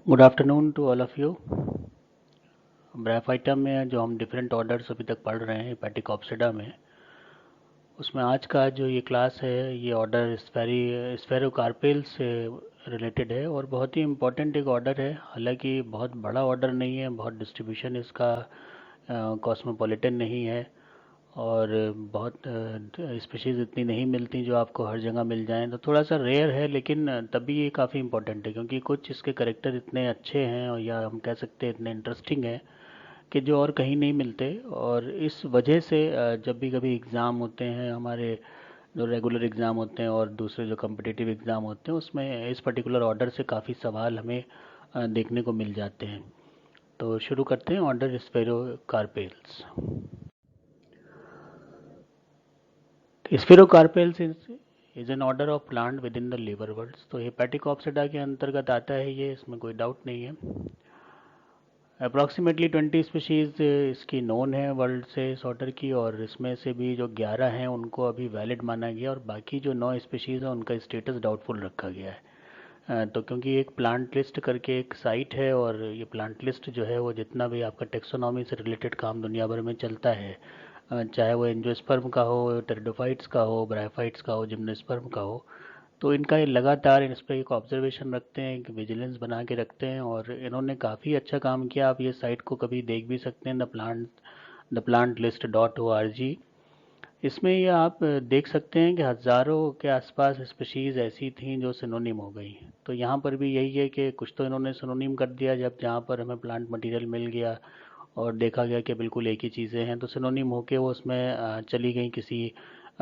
Good afternoon to all of you. Bryophyta में जो हम डिफरेंट ऑर्डर्स अभी तक पढ़ रहे हैं हेपेटिक में, उसमें आज का जो ये क्लास है ये ऑर्डर स्फेरोकार्पेल से रिलेटेड है और बहुत ही इम्पोर्टेंट एक ऑर्डर है। हालांकि बहुत बड़ा ऑर्डर नहीं है, बहुत डिस्ट्रीब्यूशन इसका कॉस्मोपॉलिटन नहीं है और बहुत स्पीशीज़ इतनी नहीं मिलती जो आपको हर जगह मिल जाएं, तो थोड़ा सा रेयर है। लेकिन तब भी ये काफ़ी इम्पोर्टेंट है क्योंकि कुछ इसके करेक्टर इतने अच्छे हैं और या हम कह सकते हैं इतने इंटरेस्टिंग हैं कि जो और कहीं नहीं मिलते। और इस वजह से जब भी कभी एग्ज़ाम होते हैं हमारे, जो रेगुलर एग्ज़ाम होते हैं और दूसरे जो कम्पिटिटिव एग्ज़ाम होते हैं, उसमें इस पर्टिकुलर ऑर्डर से काफ़ी सवाल हमें देखने को मिल जाते हैं। तो शुरू करते हैं order Sphaerocarpales. Sphaerocarpales is an order of plant with in the liverworts. तो हेपेटिक के अंतर्गत आता है ये, इसमें कोई डाउट नहीं है। अप्रॉक्सीमेटली 20 स्पीशीज़ इसकी नोन है वर्ल्ड से इस ऑर्डर की, और इसमें से भी जो 11 हैं उनको अभी वैलिड माना गया और बाकी जो 9 स्पीशीज़ हैं उनका स्टेटस डाउटफुल रखा गया है। तो क्योंकि एक प्लांट लिस्ट करके एक साइट है और ये प्लांट लिस्ट जो है वो जितना भी आपका टेक्सोनॉमी से रिलेटेड काम दुनिया भर में चलता है, चाहे वो एंजियोस्पर्म का हो, टेरिडोफाइट्स का हो, ब्रायोफाइट्स का हो, जिम्नोस्पर्म का हो, तो इनका ये लगातार इस पर एक ऑब्जर्वेशन रखते हैं, एक विजिलेंस बना के रखते हैं और इन्होंने काफ़ी अच्छा काम किया। आप ये साइट को कभी देख भी सकते हैं, द प्लांट लिस्ट .org। इसमें ये आप देख सकते हैं कि हज़ारों के आसपास स्पीशीज़ ऐसी थीं जो सिनोनिम हो गई। तो यहाँ पर भी यही है कि कुछ तो इन्होंने सिनोनिम कर दिया, जब जहाँ पर हमें प्लांट मटेरियल मिल गया और देखा गया कि बिल्कुल एक ही चीज़ें हैं, तो सिनोनिम होके वो उसमें चली गई किसी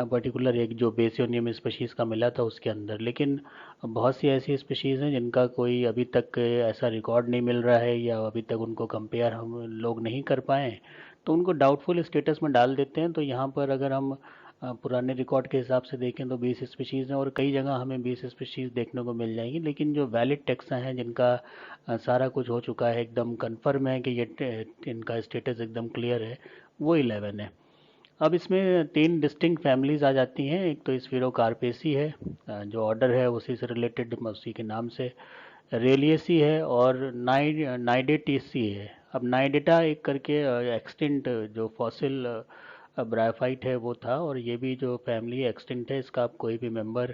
पर्टिकुलर एक जो बेसियोनियम स्पीशीज़ का मिला था उसके अंदर। लेकिन बहुत सी ऐसी स्पीशीज़ हैं जिनका कोई अभी तक ऐसा रिकॉर्ड नहीं मिल रहा है या अभी तक उनको कंपेयर हम लोग नहीं कर पाए, तो उनको डाउटफुल स्टेटस में डाल देते हैं। तो यहाँ पर अगर हम पुराने रिकॉर्ड के हिसाब से देखें तो 20 स्पीशीज़ हैं और कई जगह हमें 20 स्पीशीज़ देखने को मिल जाएंगी। लेकिन जो वैलिड टेक्सा हैं जिनका सारा कुछ हो चुका है, एकदम कंफर्म है कि ये इनका स्टेटस एकदम क्लियर है, वो 11 है। अब इसमें 3 डिस्टिंक्ट फैमिलीज आ जाती हैं। एक तो स्फेरोकार्पेसी है, जो ऑर्डर है उसी से रिलेटेड, उसी के नाम से। रेलियसी है और नाइडेटेसी है। अब नाइडेटा एक करके एक्सटिंक्ट जो फॉसिल ब्रायोफाइट है वो था, और ये भी जो फैमिली एक्सटिंक्ट है, इसका अब कोई भी मेंबर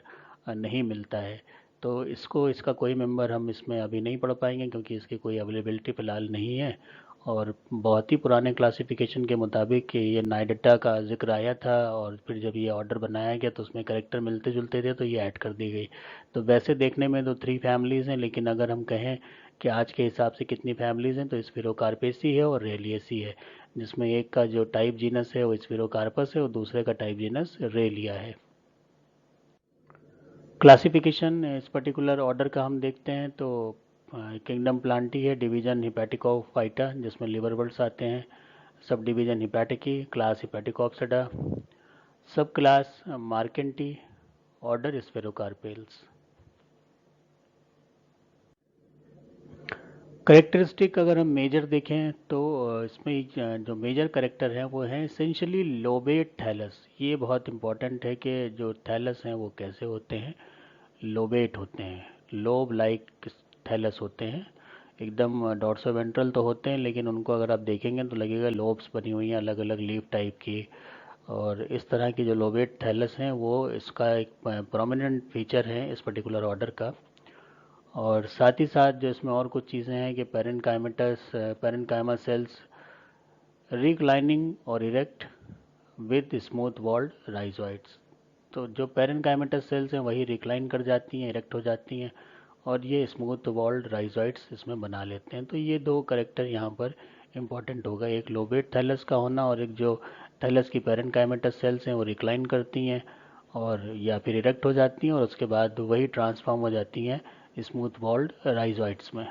नहीं मिलता है। तो इसका कोई मेंबर हम इसमें अभी नहीं पढ़ पाएंगे क्योंकि इसकी कोई अवेलेबिलिटी फ़िलहाल नहीं है। और बहुत ही पुराने क्लासिफिकेशन के मुताबिक कि ये नाइडेटा का जिक्र आया था और फिर जब ये ऑर्डर बनाया गया तो उसमें करेक्टर मिलते जुलते थे तो ये ऐड कर दी गई। तो वैसे देखने में तो 3 फैमिलीज़ हैं, लेकिन अगर हम कहें कि आज के हिसाब से कितनी फैमिलीज़ हैं, तो स्फेरोकार्पेसी है और रेलियसी है, जिसमें एक का जो टाइप जीनस है वो स्फेरोकार्पस है और दूसरे का टाइप जीनस रेलिया है। क्लासिफिकेशन इस पर्टिकुलर ऑर्डर का हम देखते हैं तो किंगडम प्लांटी है, डिवीजन हिपैटिकोफाइटा जिसमें लिवर बर्ड्स आते हैं, सब डिवीजन हिपैटिकी, क्लास हिपैटिकोप्सिडा, सब क्लास मार्केंटी, ऑर्डर स्फेरोकार्पेल्स। करेक्टरिस्टिक अगर हम मेजर देखें तो इसमें जो मेजर करेक्टर हैं वो हैं इसेंशियली लोबेट थैलस। ये बहुत इंपॉर्टेंट है कि जो थैलस हैं वो कैसे होते हैं, लोबेट होते हैं, लोब लाइक थैलस होते हैं। एकदम डॉर्सोवेंट्रल तो होते हैं लेकिन उनको अगर आप देखेंगे तो लगेगा लोब्स बनी हुई हैं अलग अलग लीफ टाइप की। और इस तरह की जो लोबेट थैलस हैं वो इसका एक प्रोमिनेंट फीचर है इस पर्टिकुलर ऑर्डर का। और साथ ही साथ जो इसमें और कुछ चीज़ें हैं कि पेरेन्काइमा सेल्स रिक्लाइनिंग और erect with smooth walled rhizoids. तो जो पेरेन्काइमेटस सेल्स हैं वही रिक्लाइन कर जाती हैं, इरेक्ट हो जाती हैं, और ये स्मूथ वॉल्ड राइजोइड्स इसमें बना लेते हैं। तो ये दो करेक्टर यहाँ पर इम्पॉर्टेंट होगा, एक लोबेट थैलस का होना और एक जो थैलस की पेरेन्काइमेटस सेल्स हैं वो रिक्लाइन करती हैं और या फिर इरेक्ट हो जाती हैं और उसके बाद वही ट्रांसफॉर्म हो जाती हैं स्मूथ वॉल्ड राइजोइड्स में।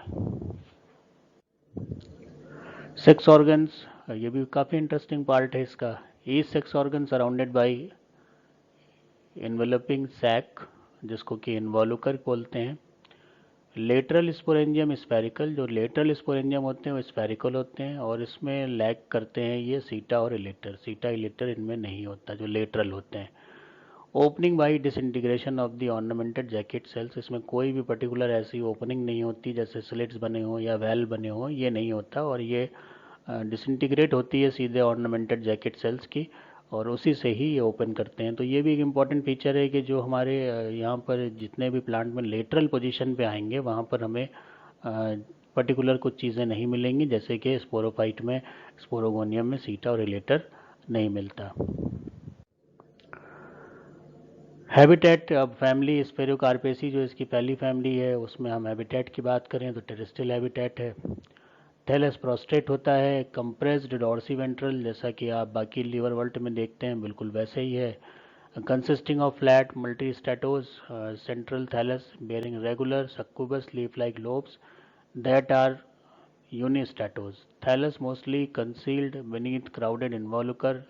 सेक्स ऑर्गन्स, ये भी काफ़ी इंटरेस्टिंग पार्ट है इसका। Each sex organ surrounded by enveloping sac, जिसको कि इन्वॉल्यूकर बोलते हैं। लेटरल स्पोरेंजियम स्फेरिकल, जो लेटरल स्पोरेंजियम होते हैं वो स्फेरिकल होते हैं और इसमें लैग करते हैं ये सीटा और इलेक्टर। सीटा इलेक्टर इनमें नहीं होता जो लेटरल होते हैं। Opening by disintegration of the ornamented jacket cells, इसमें कोई भी पर्टिकुलर ऐसी ओपनिंग नहीं होती जैसे स्लिट्स बने हों या वेल बने हों, ये नहीं होता, और ये डिसइंटीग्रेट होती है सीधे ऑर्नामेंटेड जैकेट सेल्स की, और उसी से ही ये ओपन करते हैं। तो ये भी एक इम्पॉर्टेंट फीचर है कि जो हमारे यहाँ पर जितने भी प्लांट में लेटरल पोजीशन पे आएंगे वहाँ पर हमें पर्टिकुलर कुछ चीज़ें नहीं मिलेंगी, जैसे कि स्पोरोफाइट में, स्पोरोगोनियम में सीटा और रिलेटर नहीं मिलता। हैबिटेट, अब फैमिली स्पेरोकार्पेसी जो इसकी पहली फैमिली है उसमें हम हैबिटेट की बात करें तो टेरेस्ट्रियल हैबिटेट है। थैलस प्रोस्ट्रेट होता है, कंप्रेस्ड डॉर्सी वेंट्रल, जैसा कि आप बाकी लिवर वर्ल्ट में देखते हैं बिल्कुल वैसे ही है। Consisting of flat multistratose central thallus bearing regular succubous leaf like lobes that are unistratose. Thallus mostly concealed beneath crowded involucre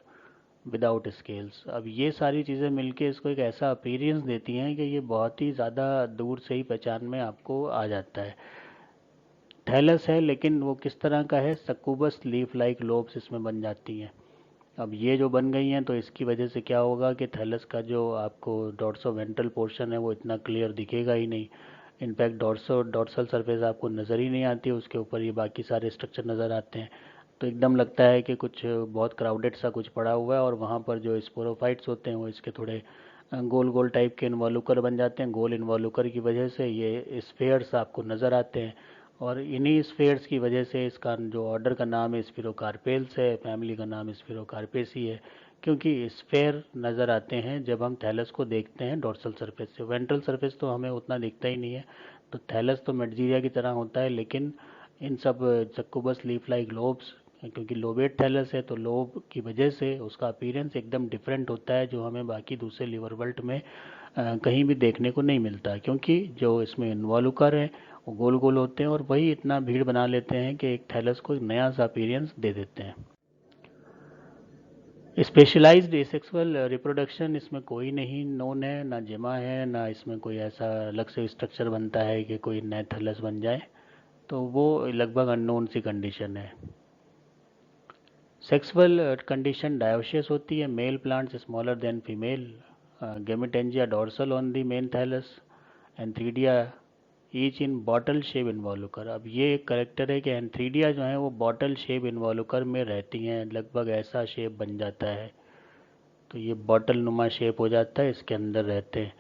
without scales. अब ये सारी चीज़ें मिलके इसको एक ऐसा अपीयरेंस देती हैं कि ये बहुत ही ज़्यादा दूर से ही पहचान में आपको आ जाता है। थैलस है लेकिन वो किस तरह का है, सक्यूबस लीफ लाइक लोब्स इसमें बन जाती हैं। अब ये जो बन गई हैं तो इसकी वजह से क्या होगा कि थैलस का जो आपको डॉर्सो वेंट्रल पोर्शन है वो इतना क्लियर दिखेगा ही नहीं। इनफैक्ट डॉर्सल सरफेस आपको नज़र ही नहीं आती, उसके ऊपर ये बाकी सारे स्ट्रक्चर नज़र आते हैं। तो एकदम लगता है कि कुछ बहुत क्राउडेड सा कुछ पड़ा हुआ है, और वहाँ पर जो स्पोरोफाइट्स होते हैं वो इसके थोड़े गोल गोल टाइप के इन्वॉल्यूकर बन जाते हैं। गोल इन्वॉल्यूकर की वजह से ये स्फेयर्स आपको नज़र आते हैं, और इन्हीं स्फेयर्स की वजह से इसका जो ऑर्डर का नाम है स्फीरोकार्पेल्स है, फैमिली का नाम स्फीरोकार्पेसी है, क्योंकि स्फेयर नज़र आते हैं जब हम थैलस को देखते हैं डोर्सल सरफेस से। वेंट्रल सरफेस तो हमें उतना दिखता ही नहीं है। तो थैलस तो मेडजीरिया की तरह होता है, लेकिन इन सब सक्यूबस लीफ लाइक लोब्स, क्योंकि लोबेट थैलस है तो लोब की वजह से उसका अपीयरेंस एकदम डिफरेंट होता है, जो हमें बाकी दूसरे लिवर वर्ल्ट में कहीं भी देखने को नहीं मिलता, क्योंकि जो इसमें इन्वॉल्यूकर है वो गोल गोल होते हैं और वही इतना भीड़ बना लेते हैं कि एक थैलस को एक नया सा अपीयरेंस दे देते हैं। स्पेशलाइज्ड एसेक्सुअल रिप्रोडक्शन इसमें कोई नहीं नोन है, ना जिमा है, ना इसमें कोई ऐसा अलग से स्ट्रक्चर बनता है कि कोई नया थैलस बन जाए, तो वो लगभग अननोन सी कंडीशन है। सेक्सुअल कंडीशन डायोशियस होती है, male plants smaller than female, gametangia dorsal on the main thallus, antheridia each in bottle shape involucre. अब ये एक करेक्टर है कि एंथ्रीडिया जो है वो बॉटल शेप इन्वॉल्यूकर में रहती हैं, लगभग ऐसा शेप बन जाता है, तो ये बॉटल नुमा शेप हो जाता है, इसके अंदर रहते हैं।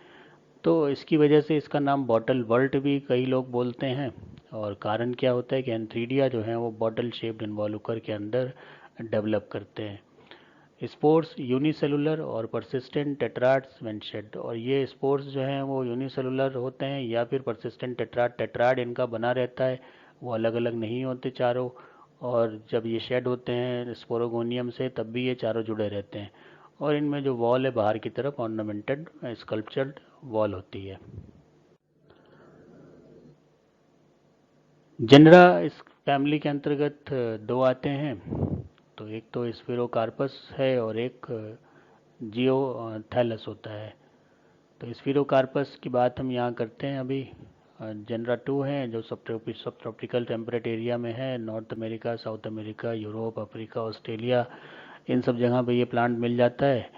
तो इसकी वजह से इसका नाम बॉटल वर्ल्ट भी कई लोग बोलते हैं। और कारण क्या होता है कि एंथ्रीडिया जो है वो बॉटल शेप्ड इन्वॉल्यूकर के अंदर डेवलप करते हैं। स्पोर्स यूनिसेलुलर और परसिस्टेंट टेट्राड्स व्हेन शेड, और ये स्पोर्स जो हैं वो यूनिसेलुलर होते हैं या फिर परसिस्टेंट टेट्राड, टेट्राड इनका बना रहता है, वो अलग अलग नहीं होते चारों, और जब ये शेड होते हैं स्पोरोगोनियम से तब भी ये चारों जुड़े रहते हैं, और इनमें जो वॉल है बाहर की तरफ ऑर्नामेंटेड स्कल्पचर्ड वॉल होती है। जेनरा इस फैमिली के अंतर्गत दो आते हैं, तो एक तो स्फीरोकार्पस है और एक जियो थैलस होता है। तो स्फीरोकार्पस की बात हम यहाँ करते हैं अभी। जेनरा 2 है जो सब ट्रॉपिकल टेम्परेट एरिया में है, north America, south America, Europe, Africa, Australia, इन सब जगह पे ये प्लांट मिल जाता है।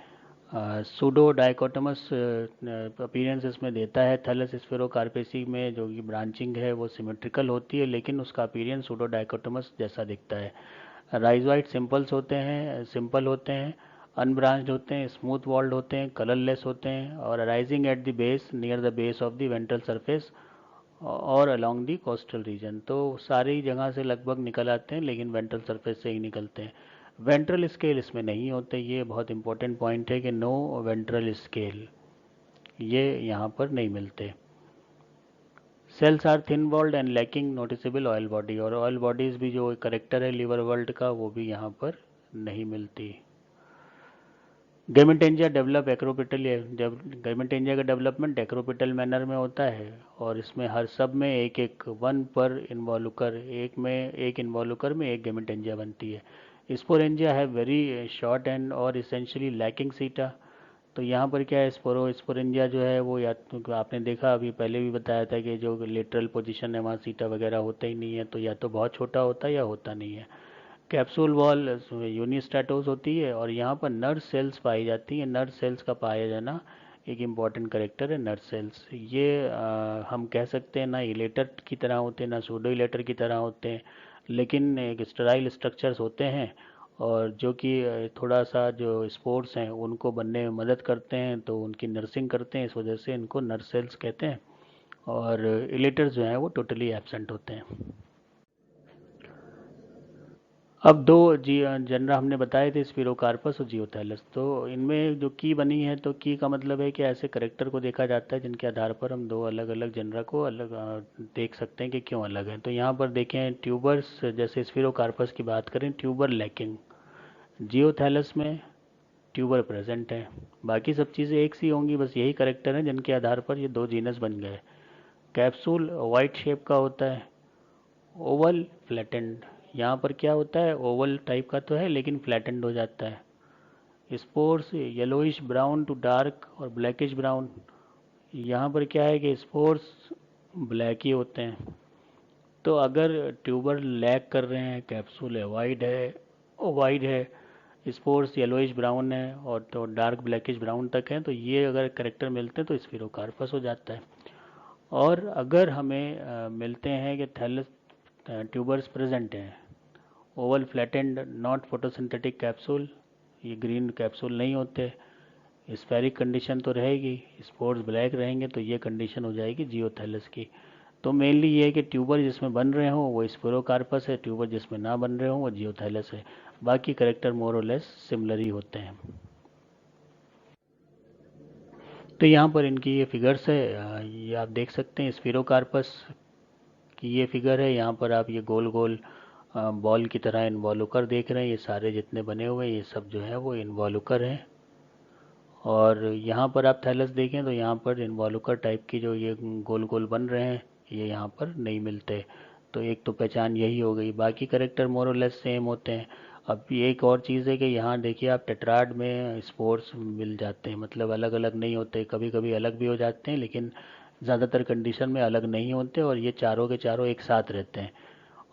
सूडो डाइकोटमस अपीयरेंस इसमें देता है। थैलस स्फेरोकार्पेसी में जो कि ब्रांचिंग है वो सिमेट्रिकल होती है, लेकिन उसका अपीयरेंस सूडो डाइकोटमस जैसा दिखता है। राइजोइड सिंपल्स होते हैं, सिंपल होते हैं, अनब्रांच्ड होते हैं, स्मूथ वॉल्ड होते हैं, कलरलेस होते हैं, और arising at the base near the base of the ventral surface और अलोंग दी कोस्टल रीजन। तो सारी जगह से लगभग निकल आते हैं, लेकिन वेंट्रल सरफेस से ही निकलते हैं। वेंट्रल स्केल इसमें नहीं होते, ये बहुत इंपॉर्टेंट पॉइंट है कि नो वेंट्रल स्केल ये यहाँ पर नहीं मिलते। Cells are thin walled and lacking noticeable oil body, और ऑयल बॉडीज भी जो करेक्टर है लिवर वर्ल्ड का वो भी यहाँ पर नहीं मिलती। गेमेटेंजिया डेवलप एक्रोपिटल, गेमेटेंजिया का डेवलपमेंट एक्रोपिटल मैनर में होता है, और इसमें हर सब में एक एक वन पर इन्वॉल्यूकर, एक इन्वॉल्यूकर में एक गेमेटेंजिया बनती है। स्पोरेंजिया है वेरी शॉर्ट एंड और इसेंशियली लैकिंग सीटा। तो यहाँ पर क्या है, स्पोरेंजिया जो है वो, या तो आपने देखा अभी पहले भी बताया था कि जो लेटरल पोजीशन है वहाँ सीटा वगैरह होता ही नहीं है, तो या तो बहुत छोटा होता है या होता नहीं है। कैप्सूल वॉल यूनिस्टैटोस होती है, और यहाँ पर नर्व सेल्स पाई जाती हैं। नर्व सेल्स का पाया जाना एक इम्पॉर्टेंट करेक्टर है नर्व सेल्स। ये हम कह सकते हैं ना इलेटर की तरह होते हैं ना सूडो इलेटर की तरह होते हैं, लेकिन एक स्टेराइल स्ट्रक्चर्स होते हैं और जो कि थोड़ा सा जो स्पोर्स हैं उनको बनने में मदद करते हैं, तो उनकी नर्सिंग करते हैं, इस वजह से इनको नर्व सेल्स कहते हैं। और इलेटर्स जो हैं वो टोटली एब्सेंट होते हैं। अब दो जी जनरा हमने बताए थे, स्पिरोकार्पस और जियोथैलस। तो इनमें जो की बनी है, तो की का मतलब है कि ऐसे करेक्टर को देखा जाता है जिनके आधार पर हम दो अलग अलग जनरा को अलग देख सकते हैं कि क्यों अलग है। तो यहाँ पर देखें ट्यूबर्स, जैसे स्पिरोकार्पस की बात करें, ट्यूबर लैकिंग। जियोथैलस में ट्यूबर प्रेजेंट है। बाकी सब चीज़ें एक सी होंगी, बस यही करेक्टर हैं जिनके आधार पर ये दो जीनस बन गए। कैप्सूल वाइट शेप का होता है, ओवल फ्लैटेंड। यहाँ पर क्या होता है, ओवल टाइप का तो है लेकिन फ्लैटेंड हो जाता है। Spores yellowish brown to dark और ब्लैकिश ब्राउन। यहाँ पर क्या है कि स्पोर्स ब्लैक ही होते हैं। तो अगर ट्यूबर लैग कर रहे हैं, कैप्सूल है वाइड है, स्पोर्स येलोइश ब्राउन है और तो डार्क ब्लैकिश ब्राउन तक है, तो ये अगर करेक्टर मिलते हैं तो स्फीरोकार्पस हो जाता है। और अगर हमें मिलते हैं कि थैलस ट्यूबर्स प्रेजेंट हैं, Oval flattened not photosynthetic capsule, ये ग्रीन कैप्सूल नहीं होते, स्फेरिक कंडीशन तो रहेगी, स्पोर्स ब्लैक रहेंगे, तो ये कंडीशन हो जाएगी जियोथैलस की। तो मेनली ये है कि ट्यूबर जिसमें बन रहे हों वो स्पोरोकार्पस है, ट्यूबर जिसमें ना बन रहे हों वो जियोथैलस है। बाकी करेक्टर मोर और लेस सिमिलर ही होते हैं। तो यहाँ पर इनकी ये फिगर्स है, ये आप देख सकते हैं स्फीरोकार्पस की ये फिगर है। यहाँ पर आप ये गोल गोल बॉल की तरह इन्वॉल्यूकर देख रहे हैं, ये सारे जितने बने हुए हैं ये सब जो है वो इन्वॉल्यूकर हैं। और यहाँ पर आप थैलस देखें तो यहाँ पर इन्वॉल्यूकर टाइप की जो ये गोल गोल बन रहे हैं ये यहाँ पर नहीं मिलते। तो एक तो पहचान यही हो गई, बाकी करेक्टर मोर और लेस सेम होते हैं। अब ये एक और चीज़ है कि यहाँ देखिए आप टेट्राड में स्पोर्स मिल जाते हैं, मतलब अलग अलग नहीं होते, कभी कभी अलग भी हो जाते हैं लेकिन ज़्यादातर कंडीशन में अलग नहीं होते, और ये चारों के चारों एक साथ रहते हैं।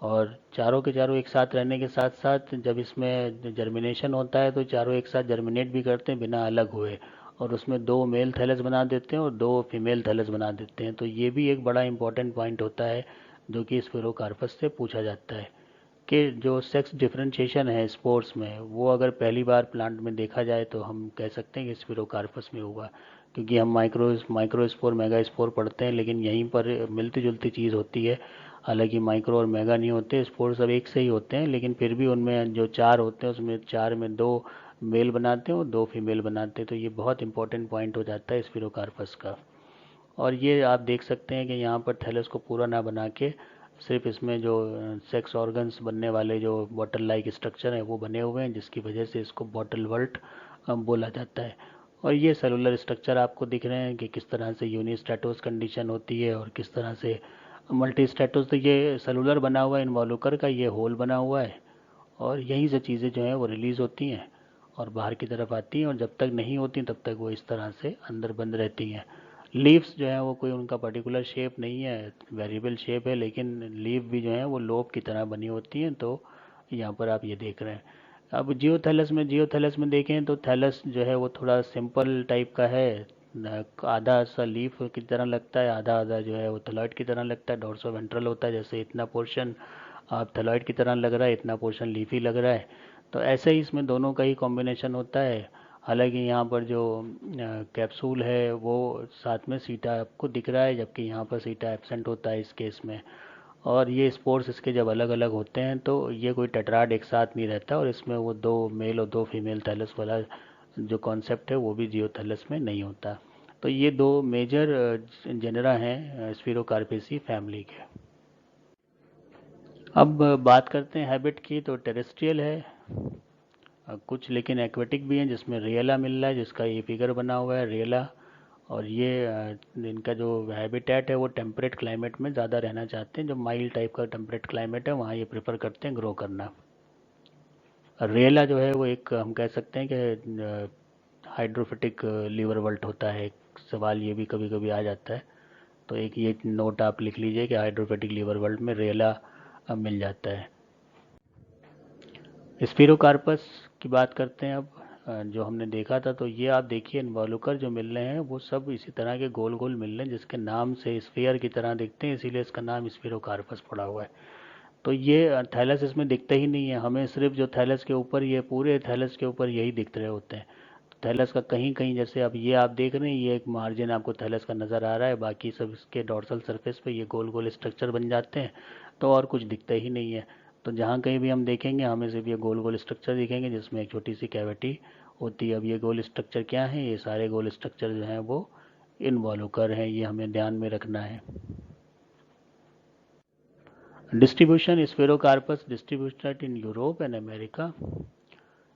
और चारों के चारों एक साथ रहने के साथ साथ जब इसमें जर्मिनेशन होता है तो चारों एक साथ जर्मिनेट भी करते हैं बिना अलग हुए, और उसमें दो मेल थैलस बना देते हैं और दो फीमेल थैलस बना देते हैं। तो ये भी एक बड़ा इंपॉर्टेंट पॉइंट होता है जो कि स्फेरोकार्पस से पूछा जाता है कि जो सेक्स डिफरेंशिएशन है स्पोर्स में, वो अगर पहली बार प्लांट में देखा जाए तो हम कह सकते हैं कि स्फेरोकार्पस में हुआ। क्योंकि हम माइक्रोस्पोर मेगा स्पोर पढ़ते हैं लेकिन यहीं पर मिलती जुलती चीज़ होती है। हालांकि माइक्रो और मेगा नहीं होते, स्पोर सब एक से ही होते हैं, लेकिन फिर भी उनमें जो चार होते हैं उसमें चार में दो मेल बनाते हैं और दो फीमेल बनाते हैं। तो ये बहुत इंपॉर्टेंट पॉइंट हो जाता है स्फीरोकार्पस का। और ये आप देख सकते हैं कि यहाँ पर थैलस को पूरा ना बना के सिर्फ इसमें जो सेक्स ऑर्गन्स बनने वाले जो बॉटल लाइक स्ट्रक्चर हैं वो बने हुए हैं, जिसकी वजह से इसको बॉटल वर्ट बोला जाता है। और ये सेलुलर स्ट्रक्चर आपको दिख रहे हैं कि किस तरह से यूनिस्टेटोस कंडीशन होती है और किस तरह से मल्टी स्टेटस। तो ये सेलुलर बना हुआ है इन्वॉल्यूकर का, ये होल बना हुआ है, और यहीं से चीज़ें जो हैं वो रिलीज़ होती हैं और बाहर की तरफ आती हैं, और जब तक नहीं होती तब तक वो इस तरह से अंदर बंद रहती हैं। लीव्स जो हैं वो कोई उनका पर्टिकुलर शेप नहीं है, वेरिएबल शेप है, लेकिन लीव भी जो है वो लोब की तरह बनी होती हैं। तो यहाँ पर आप ये देख रहे हैं। अब जियोथैलस में देखें तो थैलस जो है वो थोड़ा सिंपल टाइप का है, आधा सा लीफ की तरह लगता है, आधा आधा जो है वो थैलॉइड की तरह लगता है, डोर्सो वेंट्रल होता है, जैसे इतना पोर्शन आप थैलॉइड की तरह लग रहा है, इतना पोर्शन लीफी लग रहा है। तो ऐसे ही इसमें दोनों का ही कॉम्बिनेशन होता है। हालांकि यहाँ पर जो कैप्सूल है वो साथ में सीटा आपको दिख रहा है, जबकि यहाँ पर सीटा एब्सेंट होता है इस केस में। और ये स्पोर्स इसके जब अलग अलग होते हैं तो ये कोई टेट्राड एक साथ नहीं रहता, और इसमें वो दो मेल और दो फीमेल थैलस वाला जो कॉन्सेप्ट है वो भी जियोथैलस में नहीं होता। तो ये दो मेजर जेनरा हैं स्फीरोकार्पेसी फैमिली के। अब बात करते हैं हैबिट की, तो टेरेस्ट्रियल है कुछ, लेकिन एक्वेटिक भी हैं जिसमें रियला मिल रहा है, जिसका ये फिगर बना हुआ है रियला। और ये इनका जो हैबिटेट है वो टेम्परेट क्लाइमेट में ज़्यादा रहना चाहते हैं, जो माइल्ड टाइप का टेम्परेट क्लाइमेट है वहाँ ये प्रेफर करते हैं ग्रो करना। रियला जो है वो एक हम कह सकते हैं कि हाइड्रोफिटिक लीवर वल्ट होता है। एक सवाल ये भी कभी कभी आ जाता है, तो एक ये नोट आप लिख लीजिए कि हाइड्रोफिटिक लीवर वल्ट में रियला मिल जाता है। स्फीरोकार्पस की बात करते हैं अब। जो हमने देखा था, तो ये आप देखिए इन्वॉल्यूकर जो मिल रहे हैं वो सब इसी तरह के गोल गोल मिल रहे हैं, जिसके नाम से स्फीयर की तरह दिखते हैं, इसीलिए इसका नाम स्फीरोकार्पस पड़ा हुआ है। तो ये थैलस इसमें दिखता ही नहीं है, हमें सिर्फ जो थैलस के ऊपर, ये पूरे थैलस के ऊपर यही दिख रहे होते हैं। तो थैलस का कहीं कहीं, जैसे अब ये आप देख रहे हैं, ये एक मार्जिन आपको थैलस का नज़र आ रहा है, बाकी सब इसके डॉर्सल सरफेस पे ये गोल गोल स्ट्रक्चर बन जाते हैं, तो और कुछ दिखता ही नहीं है। तो जहाँ कहीं भी हम देखेंगे हमें सिर्फ ये गोल गोल स्ट्रक्चर दिखेंगे जिसमें एक छोटी सी कैविटी होती है। अब ये गोल स्ट्रक्चर क्या है? ये सारे गोल स्ट्रक्चर जो हैं वो इनवॉल्यूकर हैं, ये हमें ध्यान में रखना है। Distribution Spherocarpus distributed in Europe and America.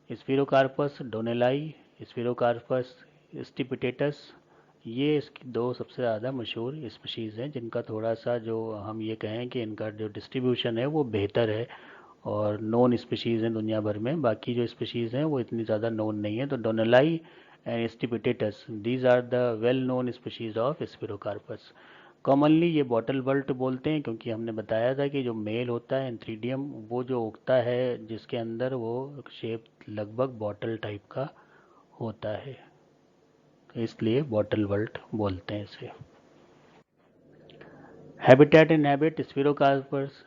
Spherocarpus donnelly, Spherocarpus stipitatus, ये इसकी दो सबसे ज़्यादा मशहूर स्पीशीज़ हैं, जिनका थोड़ा सा जो हम ये कहें कि इनका जो डिस्ट्रीब्यूशन है वो बेहतर है और नॉन स्पीशीज़ हैं दुनिया भर में। बाकी जो स्पीशीज़ हैं वो इतनी ज़्यादा नोन नहीं है। तो donnellii and stipitatus, these are the well known species of Sphaerocarpos. Commonly ये बॉटल बल्ट बोलते हैं, क्योंकि हमने बताया था कि जो मेल होता है एंथ्रीडियम, वो जो उगता है जिसके अंदर, वो शेप लगभग बॉटल टाइप का होता है, तो इसलिए बॉटल बल्ट बोलते हैं इसे। Habitat in habit, Sphaerocarpos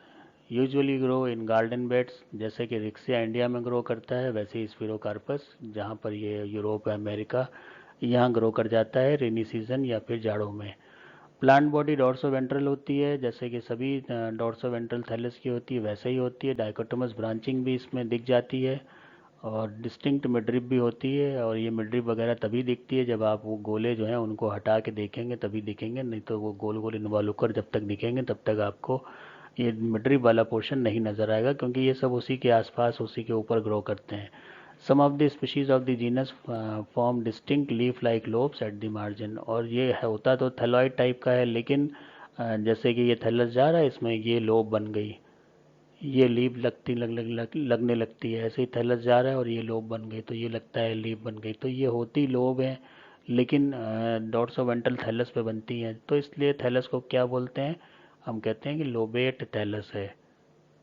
usually grow in garden beds, जैसे कि रिक्सिया इंडिया में ग्रो करता है, वैसे ही स्फीरोकार्पस जहाँ पर ये यूरोप अमेरिका यहाँ ग्रो कर जाता है रेनी सीजन या फिर जाड़ों में। प्लांट बॉडी डॉर्सोवेंट्रल होती है, जैसे कि सभी डॉर्सोवेंट्रल थैलस की होती है वैसे ही होती है। डाइकोटोमस ब्रांचिंग भी इसमें दिख जाती है और डिस्टिंक्ट मिडरिप भी होती है। और ये मिडरिप वगैरह तभी दिखती है जब आप वो गोले जो हैं उनको हटा के देखेंगे, तभी दिखेंगे, नहीं तो वो गोल गोल इन्वॉल्यूकर जब तक दिखेंगे तब तक आपको ये मिडरिप वाला पोर्शन नहीं नज़र आएगा, क्योंकि ये सब उसी के आसपास, उसी के ऊपर ग्रो करते हैं। Some of the species of the genus form distinct leaf like lobes at the margin, और ये होता तो थैलॉइड टाइप का है, लेकिन जैसे कि ये थैलस जा रहा है इसमें ये लोब बन गई, ये लीफ लगने लगती है, ऐसे ही थैलस जा रहा है और ये लोब बन गई, तो ये लगता है लीफ बन गई, तो ये होती लोब है, लेकिन डॉर्सोवेंट्रल थैलस पे बनती हैं, तो इसलिए थैलस को क्या बोलते हैं? हम कहते हैं कि लोबेट थैलस है।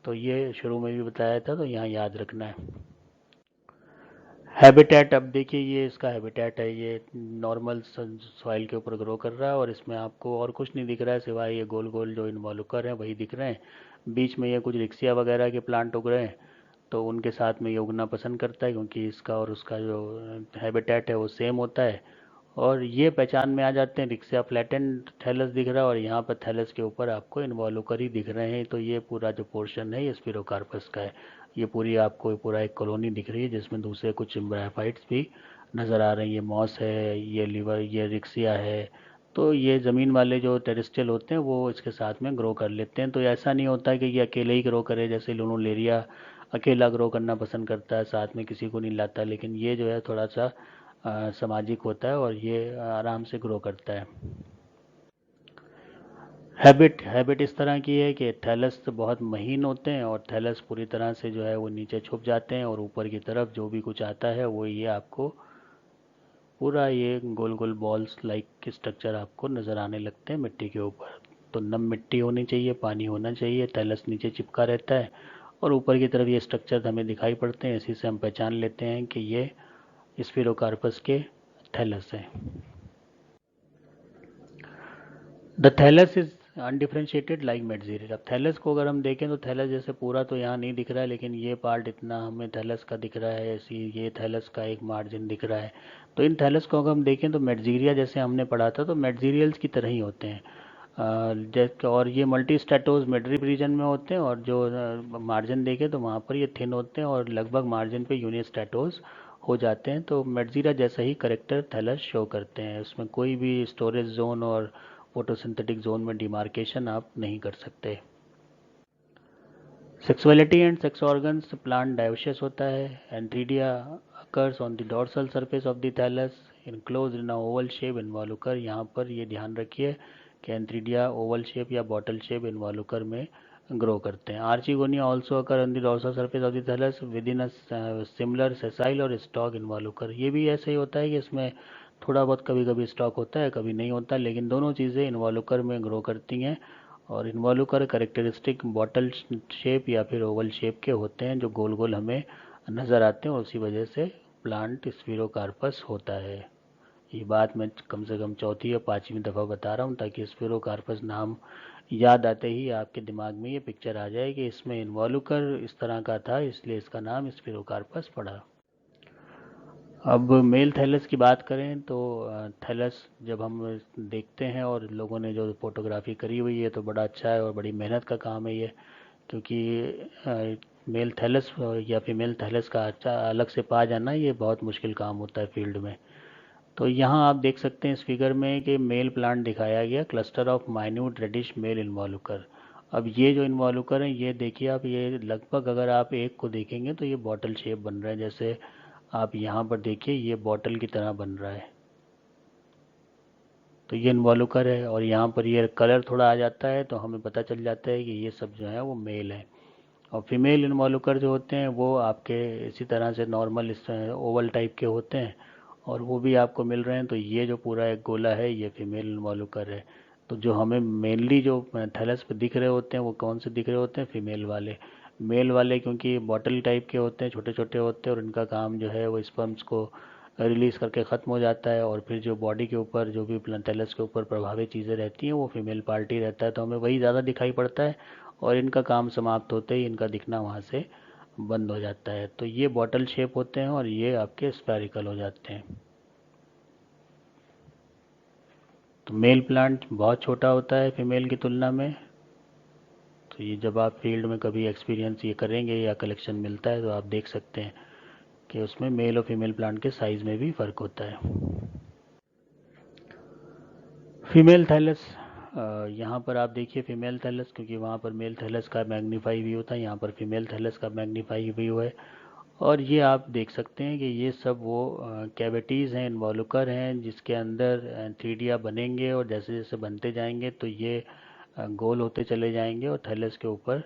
तो ये शुरू में भी बताया था, तो यहाँ याद रखना है। हैबिटेट, अब देखिए ये इसका हैबिटेट है, ये नॉर्मल सॉइल के ऊपर ग्रो कर रहा है और इसमें आपको और कुछ नहीं दिख रहा है सिवाय ये गोल गोल जो इन्वॉल्यूकर हैं वही दिख रहे हैं। बीच में ये कुछ रिक्सिया वगैरह के प्लांट उग रहे हैं, तो उनके साथ में ये उगना पसंद करता है, क्योंकि इसका और उसका जो हैबिटेट है वो सेम होता है। और ये पहचान में आ जाते हैं, रिक्सिया फ्लैटेंड थैलस दिख रहा है और यहाँ पर थैलस के ऊपर आपको इन्वॉल्यूकर ही दिख रहे हैं, तो ये पूरा जो पोर्शन है ये स्पिरोकार्पस का है। ये पूरी आपको पूरा एक कॉलोनी दिख रही है जिसमें दूसरे कुछ ब्रायोफाइट्स भी नज़र आ रही है, मॉस है, ये लिवर, ये रिक्सिया है। तो ये ज़मीन वाले जो टेरेस्ट्रियल होते हैं वो इसके साथ में ग्रो कर लेते हैं, तो ऐसा नहीं होता कि ये अकेले ही ग्रो करे, जैसे लूनोलेरिया अकेला ग्रो करना पसंद करता है, साथ में किसी को नहीं लाता, लेकिन ये जो है थोड़ा सा सामाजिक होता है और ये आराम से ग्रो करता है। हैबिट, हैबिट इस तरह की है कि थैलस तो बहुत महीन होते हैं और थैलस पूरी तरह से जो है वो नीचे छुप जाते हैं और ऊपर की तरफ जो भी कुछ आता है वो ये आपको पूरा ये गोल गोल बॉल्स लाइक स्ट्रक्चर आपको नज़र आने लगते हैं मिट्टी के ऊपर। तो नम मिट्टी होनी चाहिए, पानी होना चाहिए, थैलस नीचे चिपका रहता है और ऊपर की तरफ ये स्ट्रक्चर हमें दिखाई पड़ते हैं, इसी से हम पहचान लेते हैं कि ये स्फीरोकार्पस के थैलस हैं। The thallus is undifferentiated like मेडजीरियल। अब थैलस को अगर हम देखें तो थैलस जैसे पूरा तो यहाँ नहीं दिख रहा है, लेकिन ये पार्ट इतना हमें थैलस का दिख रहा है, ऐसी ये थैलस का एक मार्जिन दिख रहा है। तो इन थैलस को अगर हम देखें तो मेडजीरिया जैसे हमने पढ़ा था, तो मेडजीरियल्स की तरह ही होते हैं। जैसे, और ये मल्टी स्टेटोज मिडरिप रीजन में होते हैं, और जो मार्जिन देखें तो वहाँ पर ये थिन होते हैं और लगभग मार्जिन पे यूनिस्टेटोज हो जाते हैं। तो मेडजीरिया जैसा ही करेक्टर थैलस शो करते हैं, उसमें कोई भी स्टोरेज जोन और फोटोसिंथेटिक जोन में डिमार्केशन आप नहीं कर सकते। Sexuality and sex organs, plant dioecious होता है। Antheridia occurs on the dorsal surface of the thallus enclosed in oval shape involucre. यहाँ पर ये ध्यान रखिए कि एंथ्रीडिया ओवल शेप या बॉटल शेप इन्वॉल्यूकर में ग्रो करते हैं। Archegonia also occur on the dorsal surface of the thallus with in a similar sessile और स्टॉक इन्वॉल्यूकर। ये भी ऐसे ही होता है कि इसमें थोड़ा बहुत कभी कभी स्टॉक होता है, कभी नहीं होता, लेकिन दोनों चीज़ें इन्वॉल्यूकर में ग्रो करती हैं। और इन्वॉल्यूकर कैरेक्टरिस्टिक बॉटल शेप या फिर ओवल शेप के होते हैं, जो गोल गोल हमें नज़र आते हैं और उसी वजह से प्लांट स्पिरोकार्पस होता है। ये बात मैं कम से कम चौथी या पांचवी दफ़ा बता रहा हूँ ताकि स्पिरोकार्पस नाम याद आते ही आपके दिमाग में ये पिक्चर आ जाए कि इसमें इन्वॉल्यूकर इस तरह का था, इसलिए इसका नाम स्पिरोकार्पस पड़ा। अब मेल थैलस की बात करें तो थैलस जब हम देखते हैं, और लोगों ने जो फोटोग्राफी करी हुई है तो बड़ा अच्छा है और बड़ी मेहनत का काम है ये, क्योंकि मेल थैलस या फीमेल थैलस का अच्छा अलग से पा जाना ये बहुत मुश्किल काम होता है फील्ड में। तो यहाँ आप देख सकते हैं इस फिगर में कि मेल प्लांट दिखाया गया, cluster of minute reddish male involucre. अब ये जो इन्वॉल्यूकर है ये देखिए आप, ये लगभग अगर आप एक को देखेंगे तो ये बॉटल शेप बन रहा है, जैसे आप यहाँ पर देखिए ये बॉटल की तरह बन रहा है। तो ये इन्वॉल्यूकर है और यहाँ पर ये कलर थोड़ा आ जाता है तो हमें पता चल जाता है कि ये सब जो है वो मेल है। और फीमेल इन्वॉल्यूकर जो होते हैं वो आपके इसी तरह से नॉर्मल इस ओवल टाइप के होते हैं और वो भी आपको मिल रहे हैं। तो ये जो पूरा एक गोला है ये फीमेल इन्वॉल्यूकर है। तो जो हमें मेनली जो थैलस पे दिख रहे होते हैं वो कौन से दिख रहे होते हैं? फीमेल वाले। मेल वाले क्योंकि बॉटल टाइप के होते हैं, छोटे छोटे होते हैं और इनका काम जो है वो स्पर्म्स को रिलीज़ करके ख़त्म हो जाता है, और फिर जो बॉडी के ऊपर जो भी थैलस के ऊपर प्रभावित चीज़ें रहती हैं वो फीमेल पार्टी रहता है, तो हमें वही ज़्यादा दिखाई पड़ता है और इनका काम समाप्त होते ही इनका दिखना वहाँ से बंद हो जाता है। तो ये बॉटल शेप होते हैं और ये आपके स्फेरिकल हो जाते हैं। तो मेल प्लांट बहुत छोटा होता है फीमेल की तुलना में। तो ये जब आप फील्ड में कभी एक्सपीरियंस ये करेंगे या कलेक्शन मिलता है तो आप देख सकते हैं कि उसमें मेल और फीमेल प्लांट के साइज़ में भी फ़र्क होता है। फीमेल थैलस, यहाँ पर आप देखिए फीमेल थैलस, क्योंकि वहाँ पर मेल थैलस का मैग्नीफाई व्यू था, यहाँ पर फीमेल थैलस का मैग्नीफाई व्यू है। और ये आप देख सकते हैं कि ये सब वो कैविटीज़ हैं, इन्वॉल्यूकर हैं, जिसके अंदर थ्रीडिया बनेंगे और जैसे जैसे बनते जाएंगे तो ये गोल होते चले जाएंगे और थैलस के ऊपर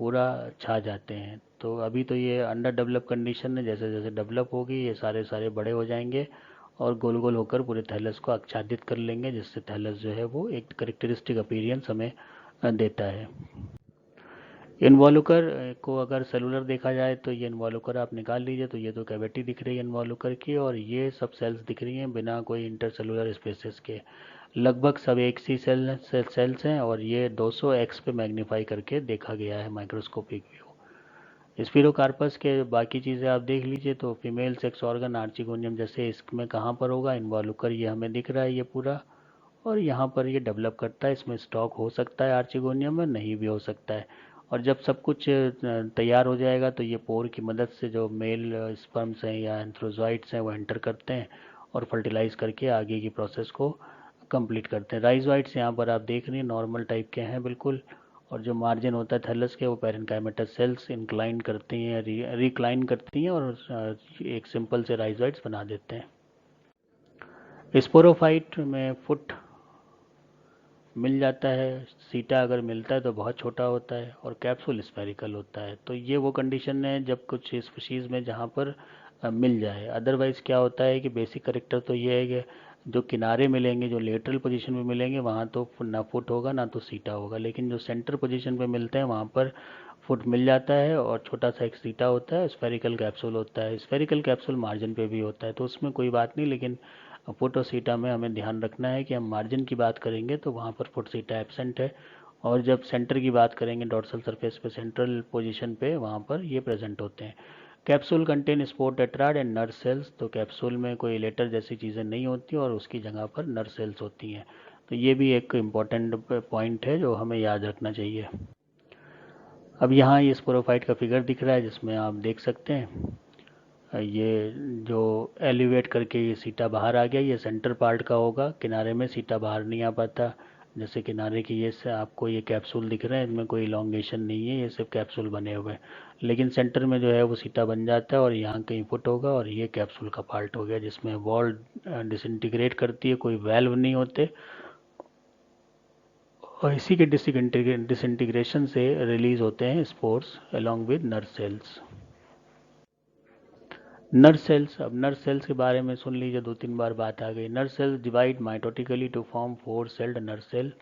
पूरा छा जाते हैं। तो अभी तो ये अंडर डेवलप कंडीशन है, जैसे जैसे डेवलप होगी ये सारे सारे बड़े हो जाएंगे और गोल गोल होकर पूरे थैलस को आच्छादित कर लेंगे, जिससे थैलस जो है वो एक करेक्टरिस्टिक अपीयरेंस हमें देता है। इन्वॉल्यूकर को अगर सेलुलर देखा जाए तो ये इन्वॉल्यूकर आप निकाल लीजिए तो ये तो कैविटी दिख रही है इन्वॉल्यूकर की, और ये सब सेल्स दिख रही हैं बिना कोई इंटरसेलुलर स्पेसेस के। लगभग सब एक सी सेल्स हैं और ये 200x पे मैग्नीफाई करके देखा गया है माइक्रोस्कोपिक व्यू। स्पिरोकार्पस के बाकी चीज़ें आप देख लीजिए तो फीमेल सेक्स ऑर्गन आर्चिगोनियम जैसे इसमें कहाँ पर होगा? इन्वॉल्यूकर ये हमें दिख रहा है ये पूरा, और यहाँ पर ये डेवलप करता है, इसमें स्टॉक हो सकता है आर्चिगोनियम में, नहीं भी हो सकता है। और जब सब कुछ तैयार हो जाएगा तो ये पोर की मदद से जो मेल स्पर्म्स हैं या एंथ्रोजॉइट्स हैं वो एंटर करते हैं और फर्टिलाइज करके आगे की प्रोसेस को कंप्लीट करते हैं। राइजोइट्स यहाँ पर आप देख रही हैं नॉर्मल टाइप के हैं बिल्कुल, और जो मार्जिन होता है थैलस के वो पैरेन्काइमेटस सेल्स इंक्लाइन करती हैं, रिक्लाइन करती हैं और एक सिंपल से राइजोइट्स बना देते हैं। स्पोरोफाइट में फुट मिल जाता है, सीटा अगर मिलता है तो बहुत छोटा होता है और कैप्सूल स्फेरिकल होता है। तो ये वो कंडीशन है जब कुछ स्पीशीज़ में जहाँ पर मिल जाए। अदरवाइज़ क्या होता है कि बेसिक करेक्टर तो ये है कि जो किनारे मिलेंगे, जो लेटरल पोजीशन में मिलेंगे वहाँ तो ना फुट होगा ना तो सीटा होगा, लेकिन जो सेंटर पोजीशन पे मिलते हैं वहाँ पर फुट मिल जाता है और छोटा सा एक सीटा होता है, स्फेरिकल कैप्सूल होता है। स्फेरिकल कैप्सूल मार्जिन पे भी होता है तो उसमें कोई बात नहीं, लेकिन फुट और सीटा में हमें ध्यान रखना है कि हम मार्जिन की बात करेंगे तो वहाँ पर फुट सीटा एब्सेंट है, और जब सेंटर की बात करेंगे डॉर्सल सरफेस पे सेंट्रल पोजीशन पे वहाँ पर ये प्रेजेंट होते हैं। Capsule contain spore tetrad and nerve cells, तो कैप्सूल में कोई लेटर जैसी चीज़ें नहीं होती और उसकी जगह पर नर्व सेल्स होती हैं। तो ये भी एक इम्पॉर्टेंट पॉइंट है जो हमें याद रखना चाहिए। अब यहाँ ये स्पोरोफाइट का फिगर दिख रहा है जिसमें आप देख सकते हैं ये जो एलिवेट करके ये सीटा बाहर आ गया, ये सेंटर पार्ट का होगा, किनारे में सीटा बाहर नहीं आ पाता। जैसे किनारे की ये से आपको ये कैप्सूल दिख रहे हैं, इनमें कोई इलॉन्गेशन नहीं है, ये सिर्फ कैप्सूल बने हुए हैं, लेकिन सेंटर में जो है वो सीटा बन जाता है और यहाँ कहीं फुट होगा और ये कैप्सूल का पार्ट हो गया जिसमें वॉल डिसइंटीग्रेट करती है, कोई वैल्व नहीं होते, और इसी के डिसइंटीग्रेशन से रिलीज होते हैं spores along with nerve cells. Nerve cells, अब नर्व सेल्स के बारे में सुन लीजिए, दो तीन बार बात आ गई। Nerve cells divide mitotically to form four celled nerve cell,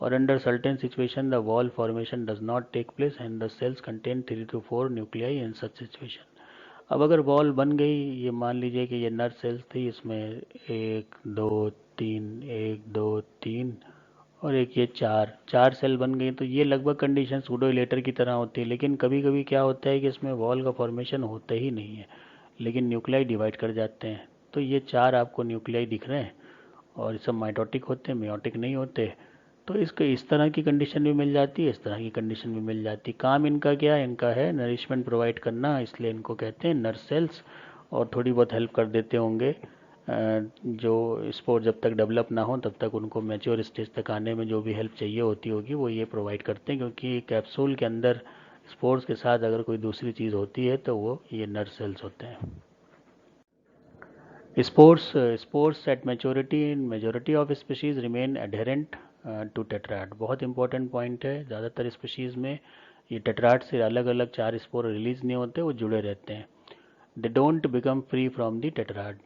और under certain situation the wall formation does not take place and the cells contain 3 to 4 nuclei in such situation. अब अगर वॉल बन गई, ये मान लीजिए कि ये नर सेल्स थी, इसमें एक दो तीन, एक दो तीन और एक ये चार चार सेल बन गई, तो ये लगभग कंडीशन सूडोइलेटर की तरह होती है। लेकिन कभी कभी क्या होता है कि इसमें वॉल का फॉर्मेशन होता ही नहीं है, लेकिन न्यूक्लियाई डिवाइड कर जाते हैं। तो ये चार आपको न्यूक्लियाई दिख रहे हैं और ये सब माइटोटिक होते हैं, मियोटिक नहीं होते। तो इसको इस तरह की कंडीशन भी मिल जाती है, इस तरह की कंडीशन भी मिल जाती है। काम इनका क्या है? इनका है नरिशमेंट प्रोवाइड करना, इसलिए इनको कहते हैं नर्स सेल्स। और थोड़ी बहुत हेल्प कर देते होंगे, जो स्पोर जब तक डेवलप ना हो तब तक उनको मैच्योर स्टेज तक आने में जो भी हेल्प चाहिए होती होगी वो ये प्रोवाइड करते हैं, क्योंकि कैप्सूल के अंदर स्पोर्स के साथ अगर कोई दूसरी चीज़ होती है तो वो ये नर्स सेल्स होते हैं। Spores at maturity in majority of species remain adherent to tetrad। बहुत इंपॉर्टेंट पॉइंट है, ज़्यादातर स्पीशीज़ में ये टेट्राड से अलग अलग चार स्पोर रिलीज नहीं होते, वो जुड़े रहते हैं। They don't become free from the tetrad.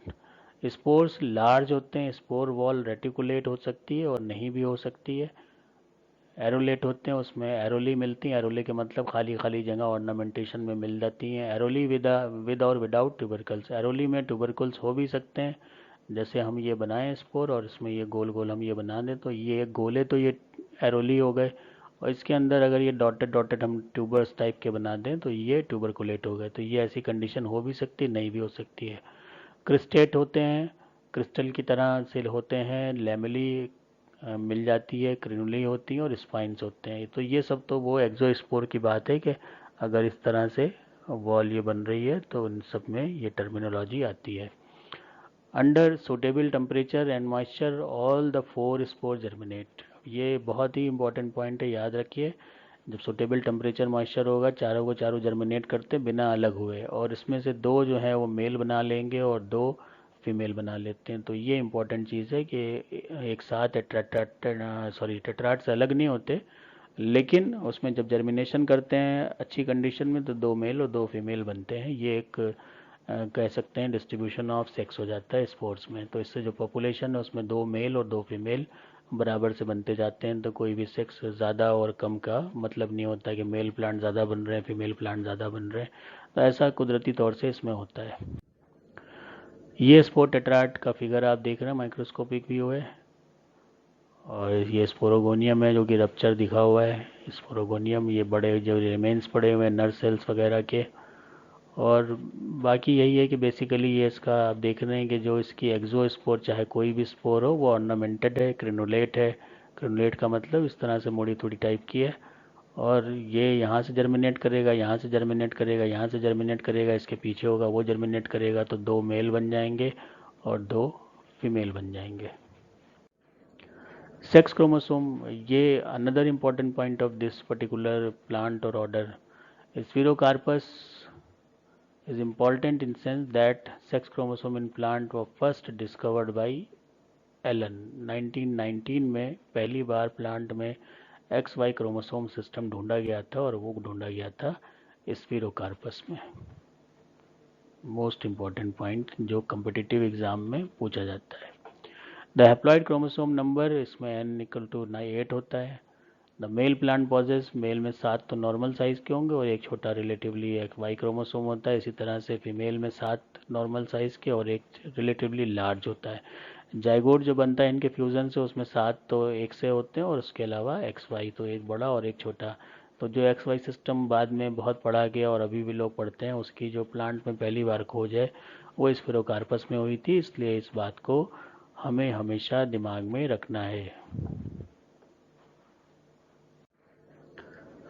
Spores large होते हैं, स्पोर वॉल रेटिकुलेट हो सकती है और नहीं भी हो सकती है। एरोलेट होते हैं, उसमें एरोली मिलती हैं, एरोली के मतलब खाली खाली जगह ऑर्नामेंटेशन में मिल जाती हैं। एरोली विद और विदाउट ट्यूबरकल्स। एरोली में ट्यूबरकल्स हो भी सकते हैं, जैसे हम ये बनाएं स्पोर और इसमें ये गोल गोल हम ये बना दें, तो ये एक गोले तो ये एरोली हो गए, और इसके अंदर अगर ये डॉटेड डॉटेड हम ट्यूबर्स टाइप के बना दें तो ये ट्यूबरकुलेट हो गए। तो ये ऐसी कंडीशन हो भी सकती है, नहीं भी हो सकती है। क्रिस्टेट होते हैं, क्रिस्टल की तरह से होते हैं। लेमली मिल जाती है, क्रिनुली होती हैं और स्पाइंस होते हैं। तो ये सब तो वो एक्सोस्पोर की बात है कि अगर इस तरह से वॉल ये बन रही है तो उन सब में ये टर्मिनोलॉजी आती है। Under suitable temperature and moisture all the four spore germinate. ये बहुत ही इंपॉर्टेंट पॉइंट है, याद रखिए। जब सुटेबल टेम्परेचर मॉइस्चर होगा, चारों को चारों जर्मिनेट करते बिना अलग हुए, और इसमें से दो जो है वो मेल बना लेंगे और दो फीमेल बना लेते हैं। तो ये इंपॉर्टेंट चीज़ है कि एक साथ टेट्राट से अलग नहीं होते, लेकिन उसमें जब जर्मिनेशन करते हैं अच्छी कंडीशन में तो दो मेल और दो फीमेल बनते हैं। ये एक कह सकते हैं डिस्ट्रीब्यूशन ऑफ सेक्स हो जाता है स्पोर्ट्स में। तो इससे जो पॉपुलेशन है उसमें दो मेल और दो फीमेल बराबर से बनते जाते हैं। तो कोई भी सेक्स ज़्यादा और कम का मतलब नहीं होता कि मेल प्लांट ज़्यादा बन रहे हैं, फीमेल प्लांट ज़्यादा बन रहे हैं। तो ऐसा कुदरती तौर से इसमें होता है। ये स्पोर टेट्राट का फिगर आप देख रहे हैं, माइक्रोस्कोपिक व्यू है। और ये स्पोरोगोनियम है जो कि रप्चर दिखा हुआ है। स्पोरोगोनियम ये बड़े जो रिमेन्स पड़े हुए हैं नर्व सेल्स वगैरह के। और बाकी यही है कि बेसिकली ये इसका आप देख रहे हैं कि जो इसकी एक्सो स्पोर चाहे कोई भी स्पोर हो वो ऑर्नामेंटेड है, क्रिनुलेट है। क्रिनुलेट का मतलब इस तरह से मोड़ी थोड़ी टाइप की है। और ये यहाँ से जर्मिनेट करेगा, यहाँ से जर्मिनेट करेगा, यहाँ से जर्मिनेट करेगा, इसके पीछे होगा वो जर्मिनेट करेगा, तो दो मेल बन जाएंगे और दो फीमेल बन जाएंगे। सेक्स क्रोमोसोम, ये another important point of this particular plant और order. स्पिरोकार्पस is important in sense that sex chromosome in plant were first discovered by Allen. 1919 में पहली बार प्लांट में एक्स वाई क्रोमोसोम सिस्टम ढूंढा गया था, और वो ढूंढा गया था स्पिरोकार्पस में। मोस्ट इम्पॉर्टेंट पॉइंट जो कम्पिटिटिव एग्जाम में पूछा जाता है। द हैप्लॉइड क्रोमोसोम नंबर, इसमें n इक्वल टू 8 होता है। The male plant possess, male में 7 तो नॉर्मल साइज़ के होंगे और एक छोटा रिलेटिवली एक वाई क्रोमोसोम होता है। इसी तरह से फीमेल में 7 नॉर्मल साइज़ के और एक रिलेटिवली लार्ज होता है। जाइगोट जो बनता है इनके फ्यूज़न से, उसमें 7 तो एक से होते हैं और उसके अलावा एक्स वाई तो एक बड़ा और एक छोटा। तो जो एक्स वाई सिस्टम बाद में बहुत पढ़ा गया और अभी भी लोग पढ़ते हैं, उसकी जो प्लांट में पहली बार खोज है वो स्पिरोकार्पस में हुई थी। इसलिए इस बात को हमें हमेशा दिमाग में रखना है।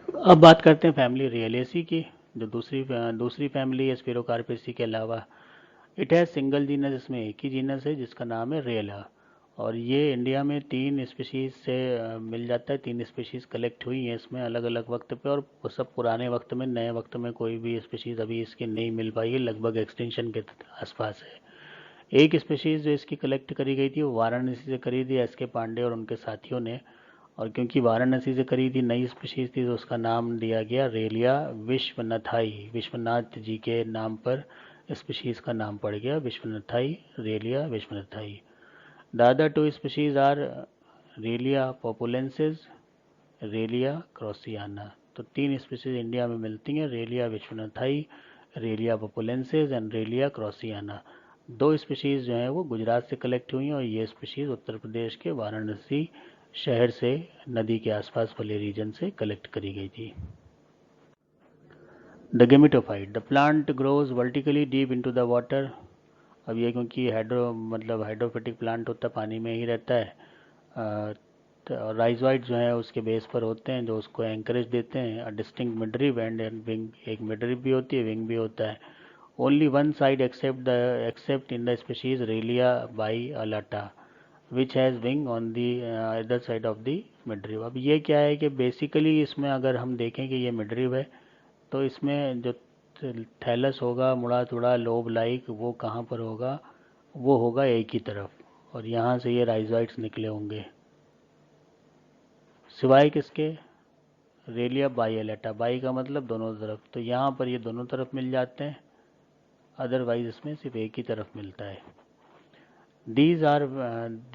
अब बात करते हैं फैमिली रियलेसी की, जो दूसरी फैमिली है स्पिरोकार्पेसी के अलावा। इट है सिंगल जीनस, इसमें एक ही जीनस है जिसका नाम है रेला। और ये इंडिया में 3 स्पीशीज़ से मिल जाता है। 3 स्पीशीज़ कलेक्ट हुई हैं इसमें अलग अलग वक्त पे, और वो सब पुराने वक्त में, नए वक्त में कोई भी स्पीशीज़ अभी इसकी नहीं मिल पाई है, लगभग एक्सटिंक्शन के आसपास है। एक स्पीशीज़ जो इसकी कलेक्ट करी गई थी वो वाराणसी से करी थी एस के पांडे और उनके साथियों ने। और क्योंकि वाराणसी से करी थी, नई स्पीशीज़ थी, तो उसका नाम दिया गया रेलिया विश्वनाथाई। विश्वनाथ जी के नाम पर स्पीशीज़ का नाम पड़ गया विश्वनाथाई, रेलिया विश्वनाथाई। द अदर 2 स्पीशीज़ आर रेलिया पॉपुलेंसिस, रेलिया क्रॉसियाना। तो 3 स्पीशीज़ इंडिया में मिलती हैं, रेलिया विश्वनाथाई, रेलिया पपुलेंसिस एंड रेलिया क्रॉसियाना। 2 स्पीशीज़ जो हैं वो गुजरात से कलेक्ट हुई हैं और ये स्पीशीज़ उत्तर प्रदेश के वाराणसी शहर से नदी के आसपास वाले रीजन से कलेक्ट करी गई थी। The gametophyte, the plant grows vertically deep into the water. अब ये क्योंकि हाइड्रोफिटिक प्लांट होता है, पानी में ही रहता है, तो राइजोइड जो है उसके बेस पर होते हैं जो उसको एंकरेज देते हैं। डिस्टिंक्ट मिडरिव एंड विंग, एक मिडरिव भी होती है, विंग भी होता है। Only one side except in the species Riella bialata which has wing on the other side of the midrib. अब ये क्या है कि बेसिकली इसमें अगर हम देखें कि ये मिडरिव है तो इसमें जो थैलस होगा मुड़ा तुड़ा लोब लाइक वो कहाँ पर होगा, वो होगा एक ही तरफ और यहाँ से ये राइजोइड्स निकले होंगे, सिवाय किसके, रेलिया बाई एलेटा। बाई का मतलब दोनों तरफ, तो यहाँ पर ये दोनों तरफ मिल जाते हैं, अदरवाइज इसमें सिर्फ एक ही तरफ मिलता है। These are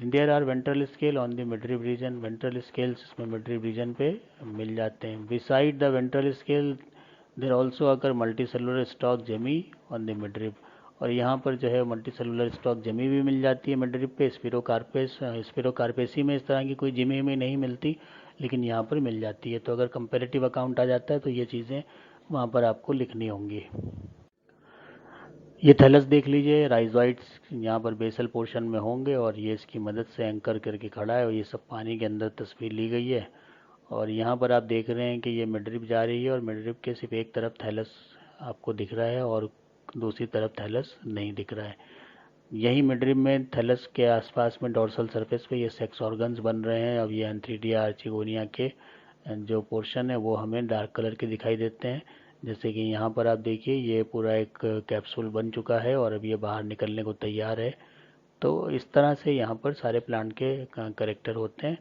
there are ventral scale on the midrib region, ventral scales इसमें midrib region पे मिल जाते हैं। Beside the ventral scale there also occur multicellular stalk jemi on the midrib, और यहाँ पर जो है मल्टीसेलुलर स्टॉक जमी भी मिल जाती है मिडरिब पे। स्पिरोकार्पेसी में इस तरह की कोई जमी हुई नहीं मिलती, लेकिन यहाँ पर मिल जाती है। तो अगर कंपेरेटिव अकाउंट आ जाता है तो ये चीज़ें वहाँ पर आपको लिखनी होंगी। ये थैलस देख लीजिए, राइजोइड्स यहाँ पर बेसल पोर्शन में होंगे और ये इसकी मदद से एंकर करके खड़ा है और ये सब पानी के अंदर तस्वीर ली गई है। और यहाँ पर आप देख रहे हैं कि ये मिडरिब जा रही है और मिडरिब के सिर्फ एक तरफ थैलस आपको दिख रहा है और दूसरी तरफ थैलस नहीं दिख रहा है। यही मिडरिब में थैलस के आसपास में डोर्सल सरफेस पे ये सेक्स ऑर्गन्स बन रहे हैं। अब ये एंथ्रीडिया आर्चिगोनिया के जो पोर्शन है वो हमें डार्क कलर के दिखाई देते हैं। जैसे कि यहाँ पर आप देखिए ये पूरा एक कैप्सूल बन चुका है और अब ये बाहर निकलने को तैयार है। तो इस तरह से यहाँ पर सारे प्लांट के करेक्टर होते हैं।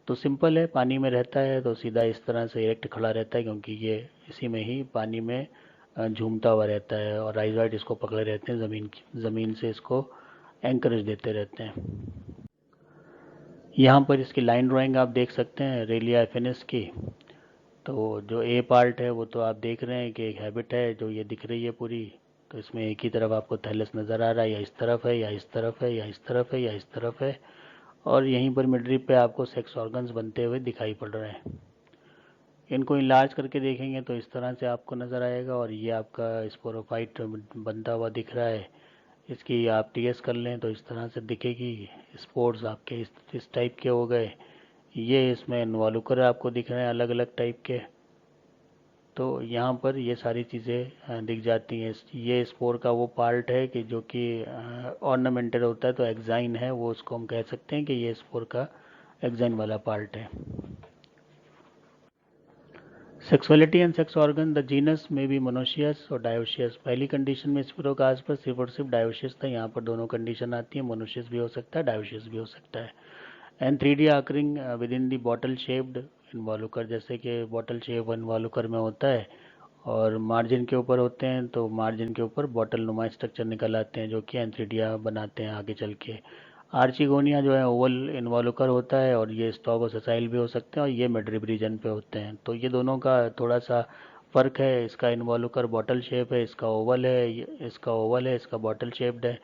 तो सिंपल है, पानी में रहता है तो सीधा इस तरह से इरेक्ट खड़ा रहता है क्योंकि ये इसी में ही पानी में झूमता हुआ रहता है और राइजोइड इसको पकड़े रहते हैं, ज़मीन से इसको एंकरेज देते रहते हैं। यहाँ पर इसकी लाइन ड्राइंग आप देख सकते हैं रेलिया एफिनिस की। तो जो ए पार्ट है वो तो आप देख रहे हैं कि एक हैबिट है जो ये दिख रही है पूरी। तो इसमें एक ही तरफ आपको थैलस नज़र आ रहा है, या इस तरफ है या इस तरफ है या इस तरफ है या इस तरफ है। और यहीं पर मिडरिप पे आपको सेक्स ऑर्गन्स बनते हुए दिखाई पड़ रहे हैं। इनको इलाज करके देखेंगे तो इस तरह से आपको नज़र आएगा और ये आपका स्पोरोफाइट बनता हुआ दिख रहा है। इसकी आप टीएस कर लें तो इस तरह से दिखेगी। स्पोर्स आपके इस टाइप के हो गए। ये इसमें इन्वॉल्यूकर आपको दिख रहे हैं अलग अलग टाइप के। तो यहाँ पर ये सारी चीज़ें दिख जाती हैं। ये स्पोर का वो पार्ट है कि जो कि ऑर्नामेंटल होता है, तो एक्साइन है वो, उसको हम कह सकते हैं कि ये स्पोर का एक्साइन वाला पार्ट है। Sexuality and sex organ, the genus में भी मोनोशियस और डायोशियस। पहली कंडीशन में स्पिरोकास पर सिर्फ और सिर्फ डायोशियस था, यहाँ पर दोनों कंडीशन आती है, मोनोशियस भी हो सकता है, डायोशियस भी हो सकता है। And 3D occurring with in the bottle shaped involucre, जैसे कि बॉटल शेप इन्वॉल्यूकर में होता है और मार्जिन के ऊपर होते हैं, तो मार्जिन के ऊपर बॉटल नुमा स्ट्रक्चर निकल आते हैं जो कि एंथ्रीडिया बनाते हैं आगे चल के। आर्चिगोनिया जो है ओवल इन्वॉल्यूकर होता है और ये स्टॉक और ससाइल भी हो सकते हैं और ये मिडरिब रीजन पे होते हैं। तो ये दोनों का थोड़ा सा फ़र्क है। इसका इन्वॉल्यूकर बॉटल शेप है, इसका ओवल है, इसका ओवल है, इसका बॉटल शेप्ड है।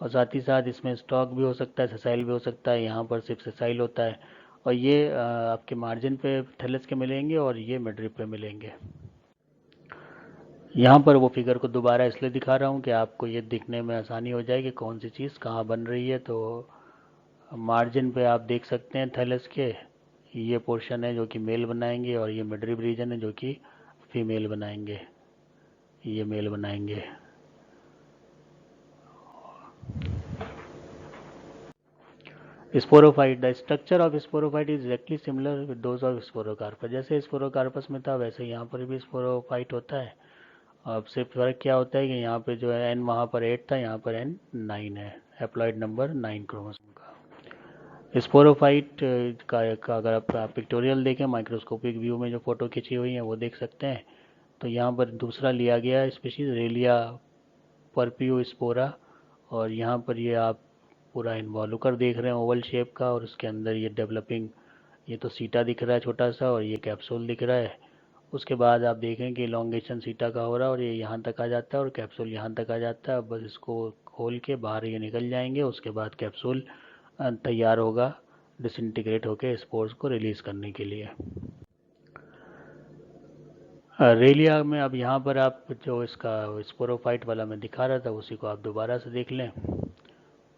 और साथ ही साथ इसमें स्टॉक भी हो सकता है, ससाइल भी हो सकता है, यहाँ पर सिर्फ ससाइल होता है। और ये आपके मार्जिन पे थैलस के मिलेंगे और ये मिडरिब पे मिलेंगे। यहाँ पर वो फिगर को दोबारा इसलिए दिखा रहा हूँ कि आपको ये दिखने में आसानी हो जाए कि कौन सी चीज़ कहाँ बन रही है। तो मार्जिन पे आप देख सकते हैं थैलस के, ये पोर्शन है जो कि मेल बनाएंगे और ये मिडरिब रीजन है जो कि फीमेल बनाएंगे, ये मेल बनाएंगे। Sporophyte, the structure of sporophyte is exactly similar with those of sporocarpus. जैसे स्पोरोकार्पस में था वैसे यहाँ पर भी स्पोरोफाइट होता है। अब सिर्फ फ़र्क क्या होता है कि यहाँ पे जो है एन वहाँ पर 8 था, यहाँ पर एन 9 है, हैप्लॉइड नंबर 9 क्रोमोसोम का। स्पोरोफाइट का अगर आप पिक्टोरियल देखें माइक्रोस्कोपिक व्यू में जो फ़ोटो खिंची हुई है वो देख सकते हैं। तो यहाँ पर दूसरा लिया गया स्पीशीज़ रेलिया परपियो स्पोरा, और यहाँ पर ये आप पूरा इन्वॉल्यूकर देख रहे हैं ओवल शेप का और उसके अंदर ये डेवलपिंग, ये तो सीटा दिख रहा है छोटा सा और ये कैप्सूल दिख रहा है उसके बाद आप देखें कि इलॉन्गेशन सीटा का हो रहा है और ये यहाँ तक आ जाता है और कैप्सूल यहाँ तक आ जाता है। अब बस इसको खोल के बाहर ये निकल जाएंगे, उसके बाद कैप्सूल तैयार होगा डिसइंटीग्रेट होकर स्पोर्स को रिलीज़ करने के लिए। रेलिया में अब यहाँ पर आप जो इसका स्पोरोफाइट वाला मैं दिखा रहा था उसी को आप दोबारा से देख लें।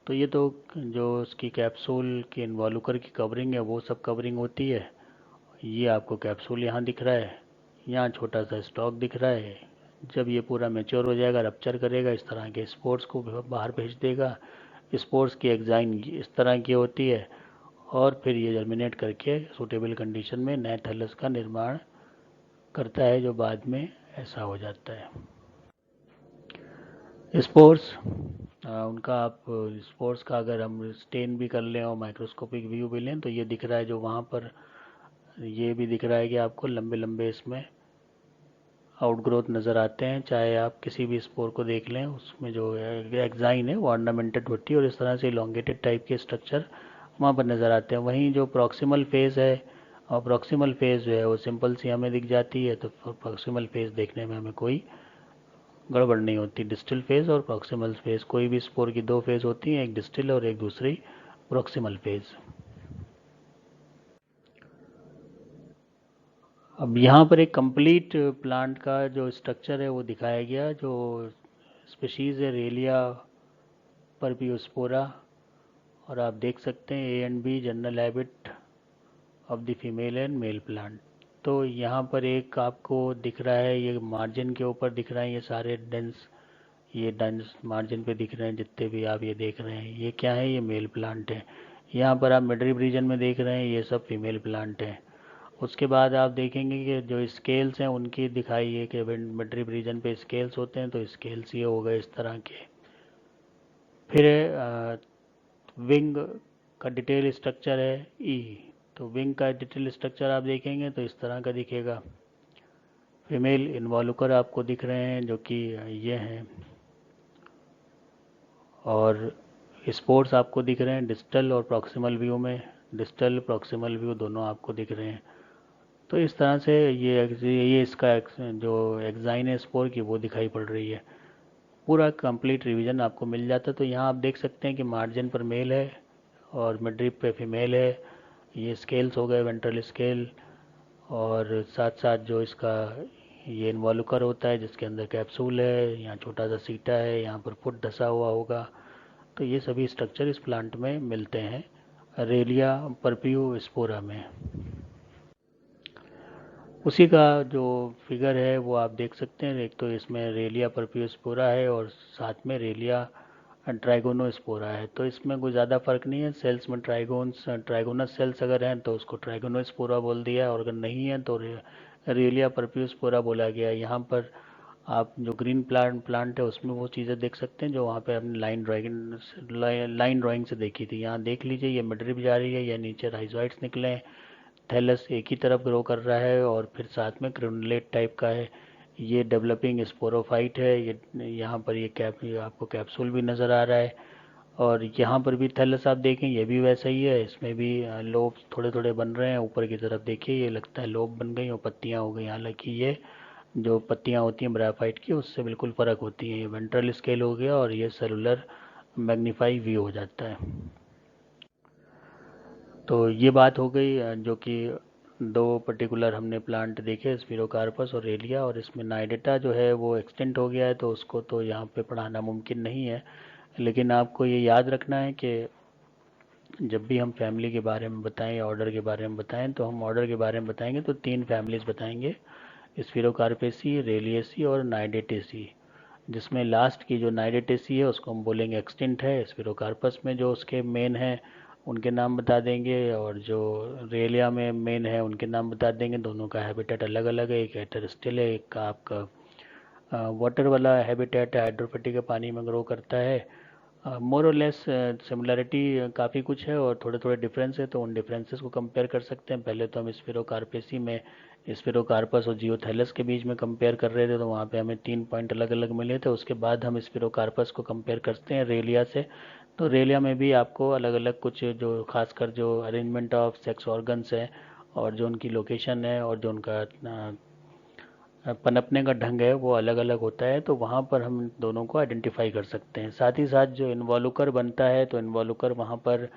तो ये तो जो उसकी कैप्सूल की इन्वॉल्यूकर की कवरिंग है वो सब कवरिंग होती है। ये आपको कैप्सूल यहाँ दिख रहा है, यहाँ छोटा सा स्टॉक दिख रहा है। जब ये पूरा मैच्योर हो जाएगा, रप्चर करेगा, इस तरह के स्पोर्स को बाहर भेज देगा। स्पोर्स की एग्जाइन इस तरह की होती है और फिर ये जर्मिनेट करके सूटेबल कंडीशन में नए थैलस का निर्माण करता है, जो बाद में ऐसा हो जाता है। स्पोर्स उनका आप स्पोर्स का अगर हम स्टेन भी कर लें और माइक्रोस्कोपिक व्यू भी लें तो ये दिख रहा है जो वहाँ पर, ये भी दिख रहा है कि आपको लंबे लंबे इसमें आउटग्रोथ नज़र आते हैं। चाहे आप किसी भी स्पोर को देख लें, उसमें जो एग्जाइन है वो ऑर्नामेंटेड होती है और इस तरह से इलोंगेटेड टाइप के स्ट्रक्चर वहाँ पर नज़र आते हैं। वहीं जो प्रॉक्सिमल फेज़ है, और प्रॉक्सिमल फेज़ जो है वो सिंपल सी हमें दिख जाती है, तो प्रॉक्सिमल फेज़ देखने में हमें कोई गड़बड़ नहीं होती। डिस्टल फेज़ और प्रॉक्सिमल फेज़, कोई भी स्पोर की दो फेज़ होती हैं, एक डिस्टल और एक दूसरी प्रॉक्सिमल फेज़। अब यहाँ पर एक कंप्लीट प्लांट का जो स्ट्रक्चर है वो दिखाया गया। जो स्पीशीज़ है रेलिया परपियोस्पोरा, और आप देख सकते हैं A and B general habit of the female and male plant. तो यहाँ पर एक आपको दिख रहा है, ये मार्जिन के ऊपर दिख रहा है, ये सारे डेंस, ये डेंस मार्जिन पे दिख रहे हैं जितने भी आप ये देख रहे हैं, ये क्या है, ये मेल प्लांट है। यहाँ पर आप मिडरिप रीजन में देख रहे हैं, ये सब फीमेल प्लांट है। उसके बाद आप देखेंगे कि जो स्केल्स हैं उनकी दिखाई है कि मिडरिप रीजन पे स्केल्स होते हैं, तो स्केल्स ये हो गए इस तरह के। फिर विंग का डिटेल स्ट्रक्चर है ई, तो विंग का डिटेल स्ट्रक्चर आप देखेंगे तो इस तरह का दिखेगा। फीमेल इन्वॉल्यूकर आपको दिख रहे हैं जो कि ये हैं, और स्पोर्स आपको दिख रहे हैं डिस्टल और प्रॉक्सिमल व्यू में, डिस्टल प्रॉक्सिमल व्यू दोनों आपको दिख रहे हैं। तो इस तरह से ये इसका जो एग्जाइन है स्पोर की वो दिखाई पड़ रही है। पूरा कंप्लीट रिवीजन आपको मिल जाता है। तो यहाँ आप देख सकते हैं कि मार्जिन पर मेल है और मिडरिप पे फीमेल है। ये स्केल्स हो गए, वेंट्रल स्केल, और साथ साथ जो इसका ये इन्वॉल्यूकर होता है जिसके अंदर कैप्सूल है, यहाँ छोटा सा सीटा है, यहाँ पर फुट धसा हुआ होगा। तो ये सभी स्ट्रक्चर इस प्लांट में मिलते हैं रेलिया परपियो स्पोरा में। उसी का जो फिगर है वो आप देख सकते हैं। एक तो इसमें रेलिया परपियोस्पोरा है और साथ में रेलिया ट्राइगोनोस्पोरा है। तो इसमें कोई ज़्यादा फर्क नहीं है। सेल्स में ट्राइगोनस सेल्स अगर हैं तो उसको ट्राइगोनोस्पोरा बोल दिया, और अगर नहीं है तो रेलिया परपियोस्पोरा बोला गया। यहाँ पर आप जो ग्रीन प्लांट है उसमें वो चीज़ें देख सकते हैं जो वहाँ पे आपने लाइन ड्राइंग से देखी थी। यहाँ देख लीजिए, ये मिडरिप जा रही है, या नीचे राइजोइड्स निकले हैं, थैलस एक ही तरफ ग्रो कर रहा है और फिर साथ में क्रिनुलेट टाइप का है। ये डेवलपिंग स्पोरोफाइट है। ये यहाँ पर ये आपको कैप्सूल भी नज़र आ रहा है, और यहाँ पर भी थैलस आप देखें ये भी वैसा ही है। इसमें भी लोब थोड़े थोड़े बन रहे हैं। ऊपर की तरफ देखिए, ये लगता है लोब बन गई और पत्तियाँ हो गई। हालांकि ये जो पत्तियाँ होती हैं ब्रायोफाइट की उससे बिल्कुल फ़र्क होती हैं। ये वेंट्रल स्केल हो गया और ये सेलुलर मैग्नीफाई व्यू हो जाता है। तो ये बात हो गई जो कि दो पर्टिकुलर हमने प्लांट देखे, स्पिरोकार्पस और रेलिया। और इसमें नाइडेटा जो है वो एक्सटेंट हो गया है, तो उसको तो यहाँ पे पढ़ाना मुमकिन नहीं है। लेकिन आपको ये याद रखना है कि जब भी हम फैमिली के बारे में बताएं या ऑर्डर के बारे में बताएं, तो हम ऑर्डर के बारे में बताएंगे तो तीन फैमिलीज बताएंगे, स्पिरोकार्पेसी, रेलियसी और नाइडेटेसी। जिसमें लास्ट की जो नाइडेटेसी है उसको हम बोलेंगे एक्सटिंक्ट है। स्पिरोकार्पस में जो उसके मेन है उनके नाम बता देंगे, और जो रेलिया में मेन है उनके नाम बता देंगे। दोनों का हैबिटेट अलग अलग है, एक एटरस्टिल है, एक का आपका वाटर वाला हैबिटेट है, हाइड्रोफिटिक है, पानी में ग्रो करता है। मोर और लेस सिमिलरिटी काफ़ी कुछ है और थोड़े थोड़े डिफरेंस है, तो उन डिफरेंसेस को कंपेयर कर सकते हैं। पहले तो हम स्पिरोकार्पेसी में स्पिरोकार्पस और जियोथैलस के बीच में कंपेयर कर रहे थे, तो वहाँ पे हमें 3 पॉइंट अलग अलग मिले थे। उसके बाद हम स्पिरोकार्पस को कंपेयर करते हैं रेलिया से। तो रेलिया में भी आपको अलग अलग कुछ जो खासकर जो अरेंजमेंट ऑफ सेक्स ऑर्गन्स है और जो उनकी लोकेशन है और जो उनका पनपने का ढंग है वो अलग अलग होता है, तो वहाँ पर हम दोनों को आइडेंटिफाई कर सकते हैं। साथ ही साथ जो इन्वॉल्यूकर बनता है, तो इन्वॉल्यूकर वहाँ पर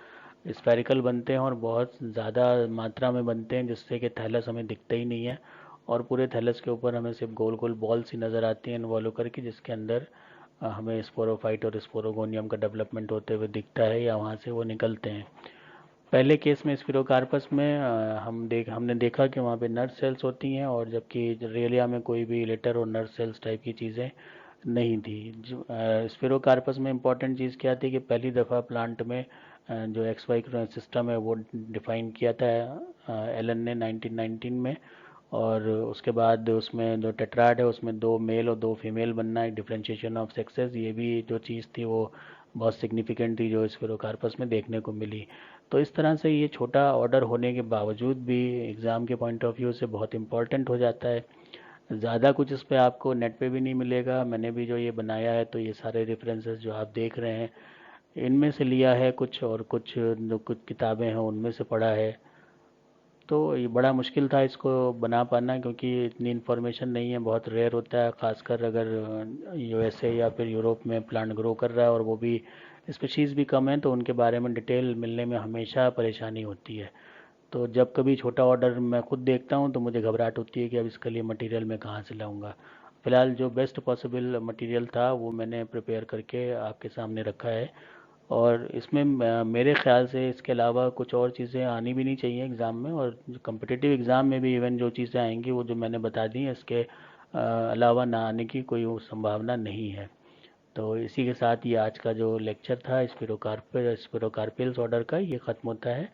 स्फेरिकल बनते हैं और बहुत ज़्यादा मात्रा में बनते हैं, जिससे कि थैलस हमें दिखता ही नहीं है, और पूरे थैलस के ऊपर हमें सिर्फ गोल गोल बॉल सी नज़र आती है इन्वॉल्यूकर की, जिसके अंदर हमें स्पोरोफाइट और स्पोरोगोनियम का डेवलपमेंट होते हुए दिखता है, या वहाँ से वो निकलते हैं। पहले केस में स्पिरोकार्पस में हमने देखा कि वहाँ पे नर्व सेल्स होती हैं, और जबकि रेलिया में कोई भी लेटर और नर्व सेल्स टाइप की चीज़ें नहीं थी। जो स्पिरोकार्पस में इम्पॉर्टेंट चीज़ क्या थी कि पहली दफ़ा प्लांट में जो एक्स वाई सिस्टम है वो डिफाइन किया था एलन ने 1919 में। और उसके बाद उसमें जो टेट्राड है उसमें दो मेल और दो फीमेल बनना, एक डिफरेंशिएशन ऑफ सेक्सेस, ये भी जो चीज़ थी वो बहुत सिग्निफिकेंट थी जो स्फेरोकार्पस में देखने को मिली। तो इस तरह से ये छोटा ऑर्डर होने के बावजूद भी एग्ज़ाम के पॉइंट ऑफ व्यू से बहुत इंपॉर्टेंट हो जाता है। ज़्यादा कुछ इस पे आपको नेट पे भी नहीं मिलेगा, मैंने भी जो ये बनाया है तो ये सारे रेफरेंसेस जो आप देख रहे हैं इनमें से लिया है कुछ, और कुछ जो कुछ किताबें हैं उनमें से पढ़ा है। तो ये बड़ा मुश्किल था इसको बना पाना, क्योंकि इतनी इन्फॉर्मेशन नहीं है, बहुत रेयर होता है, खासकर अगर यूएसए या फिर यूरोप में प्लांट ग्रो कर रहा है और वो भी स्पीशीज़ भी कम है, तो उनके बारे में डिटेल मिलने में हमेशा परेशानी होती है। तो जब कभी छोटा ऑर्डर मैं खुद देखता हूँ तो मुझे घबराहट होती है कि अब इसके लिए मटेरियल मैं कहाँ से लाऊंगा। फ़िलहाल जो बेस्ट पॉसिबल मटेरियल था वो मैंने प्रिपेयर करके आपके सामने रखा है। और इसमें मेरे ख्याल से इसके अलावा कुछ और चीज़ें आनी भी नहीं चाहिए एग्ज़ाम में, और जो कम्पिटिटिव एग्ज़ाम में भी इवन जो चीज़ें आएंगी वो जो मैंने बता दी हैं, इसके अलावा ना आने की कोई संभावना नहीं है। तो इसी के साथ ये आज का जो लेक्चर था स्पिरोकार्पेल्स ऑर्डर का, ये ख़त्म होता है।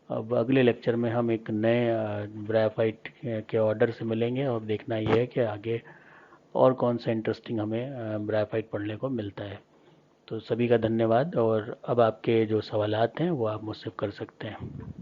अब अगले लेक्चर में हम एक नए ब्रायोफाइट के ऑर्डर से मिलेंगे, और देखना ये है कि आगे और कौन सा इंटरेस्टिंग हमें ब्रायोफाइट पढ़ने को मिलता है। तो सभी का धन्यवाद, और अब आपके जो सवालात हैं वो आप मुझसे कर सकते हैं।